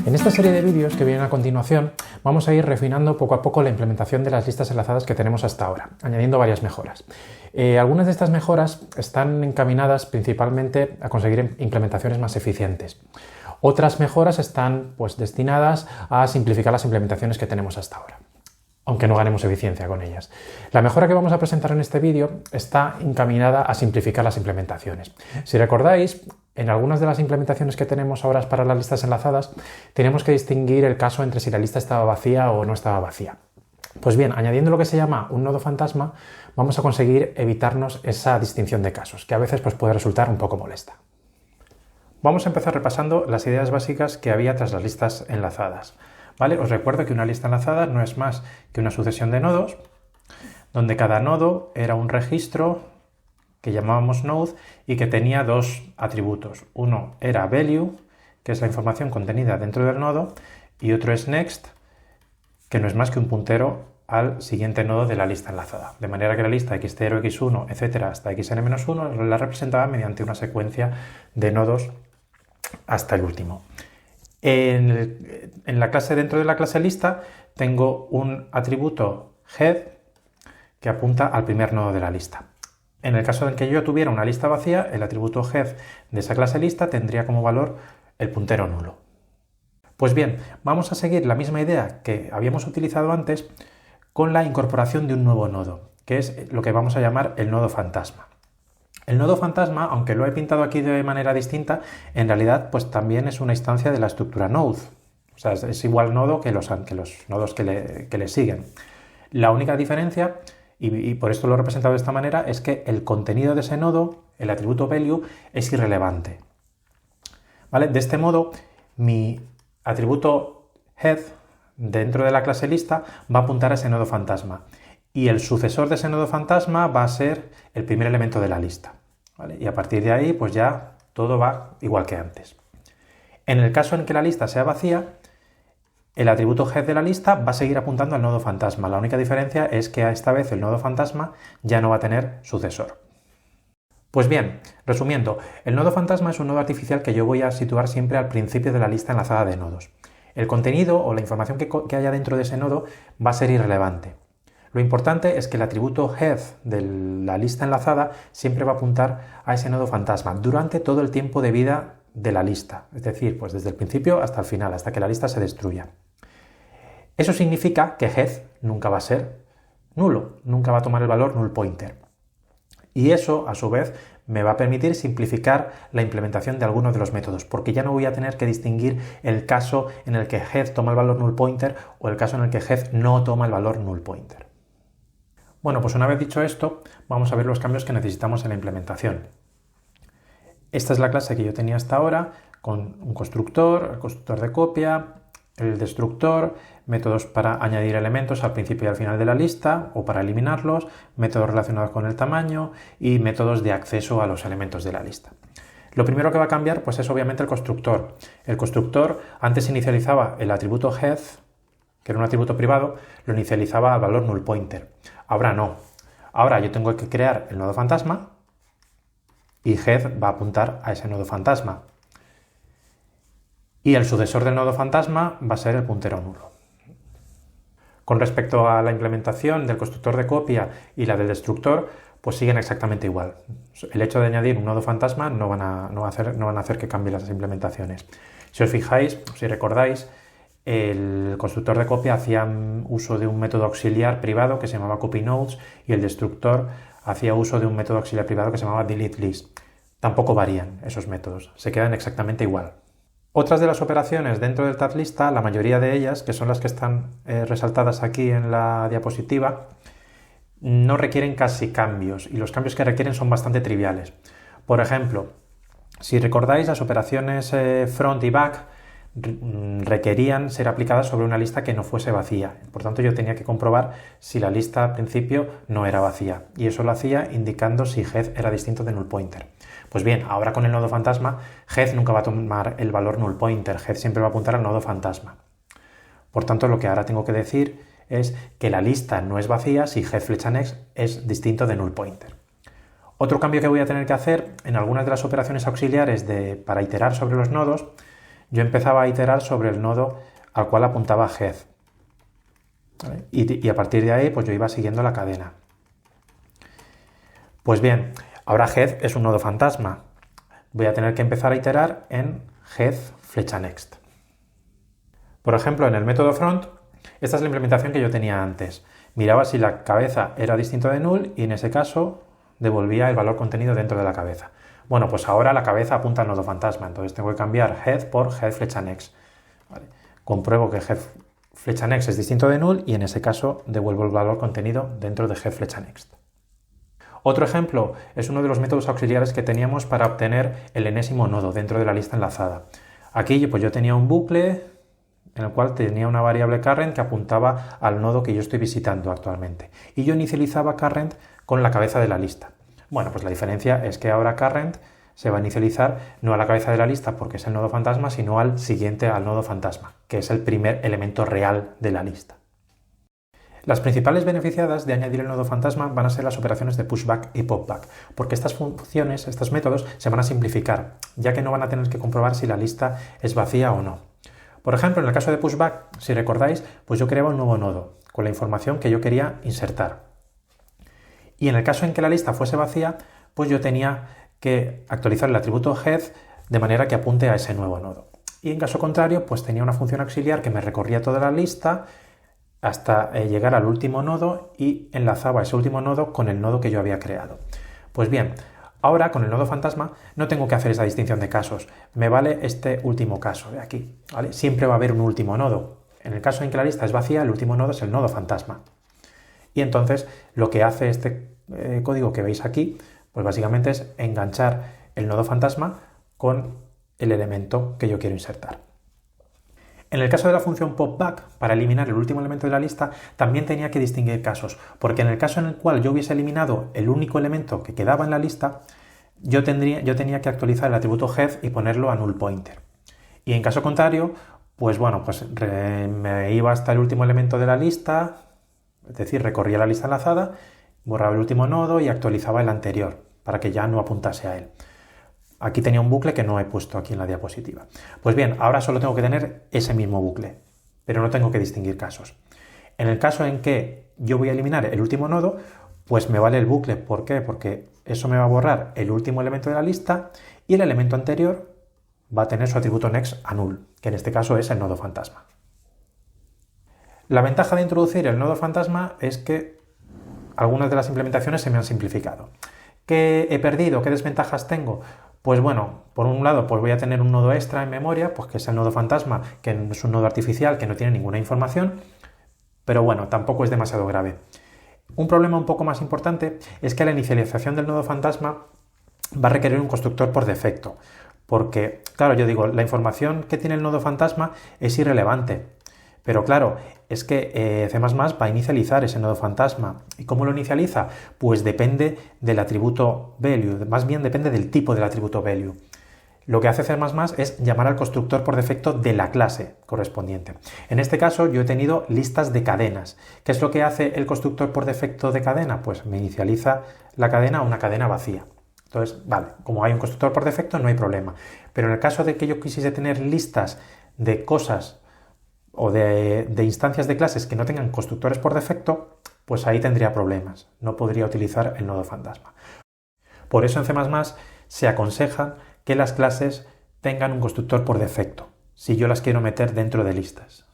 En esta serie de vídeos que vienen a continuación vamos a ir refinando poco a poco la implementación de las listas enlazadas que tenemos hasta ahora, añadiendo varias mejoras. Algunas de estas mejoras están encaminadas principalmente a conseguir implementaciones más eficientes. Otras mejoras están destinadas a simplificar las implementaciones que tenemos hasta ahora, aunque no ganemos eficiencia con ellas. La mejora que vamos a presentar en este vídeo está encaminada a simplificar las implementaciones. Si recordáis, en algunas de las implementaciones que tenemos ahora para las listas enlazadas, tenemos que distinguir el caso entre si la lista estaba vacía o no estaba vacía. Pues bien, añadiendo lo que se llama un nodo fantasma, vamos a conseguir evitarnos esa distinción de casos, que a veces puede resultar un poco molesta. Vamos a empezar repasando las ideas básicas que había tras las listas enlazadas. ¿Vale? Os recuerdo que una lista enlazada no es más que una sucesión de nodos, donde cada nodo era un registro que llamábamos node y que tenía dos atributos. Uno era value, que es la información contenida dentro del nodo, y otro es next, que no es más que un puntero al siguiente nodo de la lista enlazada. De manera que la lista x0, x1, etcétera, hasta xn-1 la representaba mediante una secuencia de nodos hasta el último. Dentro de la clase lista tengo un atributo head que apunta al primer nodo de la lista. En el caso en que yo tuviera una lista vacía, el atributo head de esa clase lista tendría como valor el puntero nulo. Pues bien, vamos a seguir la misma idea que habíamos utilizado antes con la incorporación de un nuevo nodo, que es lo que vamos a llamar el nodo fantasma. El nodo fantasma, aunque lo he pintado aquí de manera distinta, en realidad también es una instancia de la estructura node. O sea, es igual nodo que los nodos que le siguen. La única diferencia, y por esto lo he representado de esta manera, es que el contenido de ese nodo, el atributo value, es irrelevante. ¿Vale? De este modo, mi atributo head dentro de la clase lista va a apuntar a ese nodo fantasma. Y el sucesor de ese nodo fantasma va a ser el primer elemento de la lista. ¿Vale? Y a partir de ahí, ya todo va igual que antes. En el caso en que la lista sea vacía, el atributo head de la lista va a seguir apuntando al nodo fantasma. La única diferencia es que esta vez el nodo fantasma ya no va a tener sucesor. Pues bien, resumiendo, el nodo fantasma es un nodo artificial que yo voy a situar siempre al principio de la lista enlazada de nodos. El contenido o la información que haya dentro de ese nodo va a ser irrelevante. Lo importante es que el atributo head de la lista enlazada siempre va a apuntar a ese nodo fantasma durante todo el tiempo de vida de la lista, es decir, desde el principio hasta el final, hasta que la lista se destruya. Eso significa que head nunca va a ser nulo, nunca va a tomar el valor null pointer. Y eso, a su vez, me va a permitir simplificar la implementación de algunos de los métodos, porque ya no voy a tener que distinguir el caso en el que head toma el valor null pointer o el caso en el que head no toma el valor null pointer. Bueno, una vez dicho esto, vamos a ver los cambios que necesitamos en la implementación. Esta es la clase que yo tenía hasta ahora, con un constructor, el constructor de copia, el destructor, métodos para añadir elementos al principio y al final de la lista o para eliminarlos, métodos relacionados con el tamaño y métodos de acceso a los elementos de la lista. Lo primero que va a cambiar es obviamente el constructor. El constructor antes inicializaba el atributo head, que era un atributo privado, lo inicializaba al valor null pointer. Ahora no. Ahora yo tengo que crear el nodo fantasma y head va a apuntar a ese nodo fantasma. Y el sucesor del nodo fantasma va a ser el puntero nulo. Con respecto a la implementación del constructor de copia y la del destructor, siguen exactamente igual. El hecho de añadir un nodo fantasma no van a hacer que cambien las implementaciones. Si os fijáis, si recordáis, el constructor de copia hacía uso de un método auxiliar privado que se llamaba copyNodes y el destructor hacía uso de un método auxiliar privado que se llamaba deleteList. Tampoco varían esos métodos, se quedan exactamente igual. Otras de las operaciones dentro del tag lista, la mayoría de ellas, que son las que están resaltadas aquí en la diapositiva, no requieren casi cambios y los cambios que requieren son bastante triviales. Por ejemplo, si recordáis, las operaciones front y back requerían ser aplicadas sobre una lista que no fuese vacía. Por tanto, yo tenía que comprobar si la lista al principio no era vacía y eso lo hacía indicando si head era distinto de null pointer. Pues bien, ahora con el nodo fantasma, head nunca va a tomar el valor null pointer, head siempre va a apuntar al nodo fantasma. Por tanto, lo que ahora tengo que decir es que la lista no es vacía si head flecha next es distinto de null pointer. Otro cambio que voy a tener que hacer en algunas de las operaciones auxiliares para iterar sobre los nodos yo empezaba a iterar sobre el nodo al cual apuntaba head. ¿Vale? Y a partir de ahí, pues yo iba siguiendo la cadena. Pues bien, ahora head es un nodo fantasma. Voy a tener que empezar a iterar en head flecha next. Por ejemplo, en el método front, esta es la implementación que yo tenía antes. Miraba si la cabeza era distinto de null y en ese caso devolvía el valor contenido dentro de la cabeza. Bueno, pues ahora la cabeza apunta al nodo fantasma, entonces tengo que cambiar head por head flecha next. Vale. Compruebo que head flecha next es distinto de null y en ese caso devuelvo el valor contenido dentro de head flecha next. Otro ejemplo es uno de los métodos auxiliares que teníamos para obtener el enésimo nodo dentro de la lista enlazada. Aquí pues yo tenía un bucle en el cual tenía una variable current que apuntaba al nodo que yo estoy visitando actualmente. Y yo inicializaba current con la cabeza de la lista. Bueno, pues la diferencia es que ahora current se va a inicializar no a la cabeza de la lista porque es el nodo fantasma, sino al siguiente al nodo fantasma, que es el primer elemento real de la lista. Las principales beneficiadas de añadir el nodo fantasma van a ser las operaciones de pushback y popback, porque estas funciones, estos métodos, se van a simplificar, ya que no van a tener que comprobar si la lista es vacía o no. Por ejemplo, en el caso de pushback, si recordáis, pues yo creaba un nuevo nodo con la información que yo quería insertar. Y en el caso en que la lista fuese vacía, pues yo tenía que actualizar el atributo head de manera que apunte a ese nuevo nodo. Y en caso contrario, pues tenía una función auxiliar que me recorría toda la lista hasta llegar al último nodo y enlazaba ese último nodo con el nodo que yo había creado. Pues bien, ahora con el nodo fantasma no tengo que hacer esa distinción de casos. Me vale este último caso de aquí, ¿vale? Siempre va a haber un último nodo. En el caso en que la lista es vacía, el último nodo es el nodo fantasma. Y entonces lo que hace este código que veis aquí, pues básicamente es enganchar el nodo fantasma con el elemento que yo quiero insertar. En el caso de la función popback, para eliminar el último elemento de la lista, también tenía que distinguir casos, porque en el caso en el cual yo hubiese eliminado el único elemento que quedaba en la lista, yo tenía que actualizar el atributo head y ponerlo a null pointer. Y en caso contrario, pues bueno, pues me iba hasta el último elemento de la lista, es decir, recorría la lista enlazada, borraba el último nodo y actualizaba el anterior, para que ya no apuntase a él. Aquí tenía un bucle que no he puesto aquí en la diapositiva. Pues bien, ahora solo tengo que tener ese mismo bucle, pero no tengo que distinguir casos. En el caso en que yo voy a eliminar el último nodo, pues me vale el bucle. ¿Por qué? Porque eso me va a borrar el último elemento de la lista y el elemento anterior va a tener su atributo next a null, que en este caso es el nodo fantasma. La ventaja de introducir el nodo fantasma es que algunas de las implementaciones se me han simplificado. ¿Qué he perdido? ¿Qué desventajas tengo? Pues bueno, por un lado pues voy a tener un nodo extra en memoria, pues que es el nodo fantasma, que es un nodo artificial que no tiene ninguna información, pero bueno, tampoco es demasiado grave. Un problema un poco más importante es que la inicialización del nodo fantasma va a requerir un constructor por defecto, porque, claro, yo digo, la información que tiene el nodo fantasma es irrelevante, pero claro, es que C++ va a inicializar ese nodo fantasma. ¿Y cómo lo inicializa? Pues depende del atributo value, más bien depende del tipo del atributo value. Lo que hace C++ es llamar al constructor por defecto de la clase correspondiente. En este caso yo he tenido listas de cadenas. ¿Qué es lo que hace el constructor por defecto de cadena? Pues me inicializa la cadena a una cadena vacía. Entonces, vale, como hay un constructor por defecto no hay problema. Pero en el caso de que yo quisiese tener listas de cosas o de instancias de clases que no tengan constructores por defecto, pues ahí tendría problemas. No podría utilizar el nodo fantasma. Por eso en C++ se aconseja que las clases tengan un constructor por defecto, si yo las quiero meter dentro de listas.